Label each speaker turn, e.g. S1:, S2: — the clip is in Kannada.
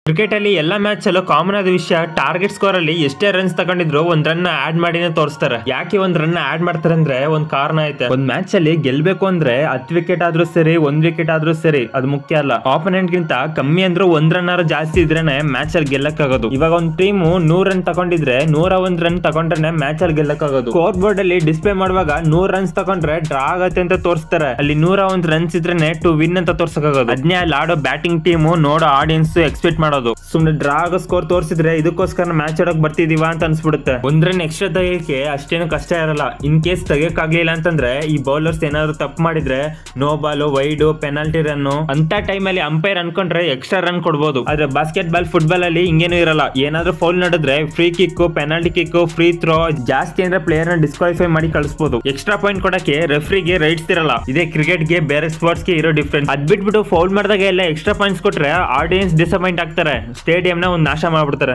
S1: ಕ್ರಿಕೆಟ್ ಅಲ್ಲಿ ಎಲ್ಲಾ ಮ್ಯಾಚ್ ಅಲ್ಲೂ ಕಾಮನ್ ಆದ ವಿಷಯ ಟಾರ್ಗೆಟ್ ಸ್ಕೋರ್ ಅಲ್ಲಿ ಎಷ್ಟೇ ರನ್ಸ್ ತಗೊಂಡಿದ್ರು ಒಂದ್ ರನ್ ಆಡ್ ಮಾಡಿನೇ ತೋರಿಸ್ತಾರೆ. ಯಾಕೆ ಒಂದ್ ರನ್ ಆಡ್ ಮಾಡ್ತಾರೆ ಅಂದ್ರೆ ಒಂದ್ ಕಾರಣ ಐತೆ. ಒಂದ್ ಮ್ಯಾಚ್ ಅಲ್ಲಿ ಗೆಲ್ಬೇಕು ಅಂದ್ರೆ 10 ವಿಕೆಟ್ ಆದ್ರೂ ಸರಿ, 1 ವಿಕೆಟ್ ಆದ್ರೂ ಸರಿ, ಅದು ಮುಖ್ಯ ಅಲ್ಲ. ಆಪೋನೆಂಟ್ ಗಿಂತ ಕಮ್ಮಿ ಅಂದ್ರೂ 1 ರನ್ ಆದ್ರೂ ಜಾಸ್ತಿ ಇದ್ರೇನೆ ಮ್ಯಾಚ್ ಅಲ್ಲಿ ಗೆಲ್ಲಕ್ಕಾಗೋದು. ಇವಾಗ ಒಂದ್ ಟೀಮ್ 100 ರನ್ ತಗೊಂಡಿದ್ರೆ 101 ರನ್ ತಗೊಂಡ್ರೆ ಮ್ಯಾಚ್ ಅಲ್ಲಿ ಗೆಲ್ಲಕ್ಕಾಗೋದು. ಸ್ಕೋರ್ ಬೋರ್ಡ್ ಅಲ್ಲಿ ಡಿಸ್ಪ್ಲೇ ಮಾಡುವಾಗ 100 ರನ್ಸ್ ತಗೊಂಡ್ರೆ ಡ್ರಾ ಆಗತ್ತೆ ಅಂತ ತೋರಿಸ್ತಾರೆ. ಅಲ್ಲಿ 101 ರನ್ಸ್ ಇದ್ರೇನೆ ಟು ವಿನ್ ಅಂತ ತೋರ್ಸಕ್ಕಾಗೋದು. ಅದ್ನೇ ಅಲ್ಲಿ ಆಡೋ ಬ್ಯಾಟಿಂಗ್ ಟೀಮ್ ನೋಡೋ ಆಡಿಯನ್ಸ್ ಎಕ್ಸ್ಪೆಕ್ಟ್ ಮಾಡೋದು. ಸುಮ್ನೆ ಡ್ರಾ ಆಗೋ ಸ್ಕೋರ್ ತೋರಿಸಿದ್ರೆ ಇದಕ್ಕೋಸ್ಕರ ಮ್ಯಾಚ್ ಆಡಕ್ ಬರ್ತಿದೀವ ಅಂತ ಅನ್ಸ್ಬಿಡುತ್ತೆ. 1 ರನ್ ಎಕ್ಸ್ಟ್ರಾ ತೆಗಿಯಕ್ಕೆ ಅಷ್ಟೇನು ಕಷ್ಟ ಇರಲ್ಲ. ಇನ್ ಕೇಸ್ ತೆಗಿಯಕ್ಕಾಗ್ಲಿಲ್ಲ ಅಂತಂದ್ರೆ ಈ ಬೌಲರ್ಸ್ ಏನಾದ್ರು ತಪ್ಪು ಮಾಡಿದ್ರೆ no ball, wide, penalty run ಅಂತ ಟೈಮ್ ಅಲ್ಲಿ ಅಂಪೈರ್ ಅನ್ಕೊಂಡ್ರೆ ಎಕ್ಸ್ಟ್ರಾ ರನ್ ಕೊಡ್ಬೋದು. ಆದ್ರೆ ಬಾಸ್ಕೆಟ್ ಬಾಲ್, ಫುಟ್ಬಾಲ್ ಅಲ್ಲಿ ಹಿಂಗೇನು ಇರಲ್ಲ. ಏನಾದ್ರೂ ಫೌಲ್ ನಡೆದ್ರೆ free kick, penalty kick, free throw ಜಾಸ್ತಿ ಅಂದ್ರೆ ಪ್ಲೇಯರ್ ನ ಡಿಸ್ಕ್ವಾಲಿಫೈ ಮಾಡಿ ಕಳಿಸಬಹುದು. ಎಕ್ಸ್ಟ್ರಾ ಪಾಯಿಂಟ್ ಕೊಡಕ್ಕೆ ರೆಫ್ರಿಗೆ ರೈಟ್ಸ್ ಇರಲ್ಲ. ಇದೇ ಕ್ರಿಕೆಟ್ ಗೆ ಬೇರೆ ಸ್ಪೋರ್ಟ್ಸ್ ಗೆ ಇರೋ ಡಿಫ್ರೆನ್ಸ್. ಅದ್ ಬಿಟ್ಬಿಟ್ಟು ಫೌಲ್ ಮಾಡಿದಾಗ ಎಲ್ಲ ಎಕ್ಸ್ಟ್ರಾ ಪಾಯಿಂಟ್ಸ್ ಕೊಟ್ರೆ ಆಡಿಯನ್ಸ್ ಡಿಸಪಾಯಿಂಟ್ ಆಗ್ತಾರೆ. ಸ್ಟೇಡಿಯಂ ನ ಒಂದು ನಾಶ ಮಾಡ್ಬಿಡ್ತಾರೆ.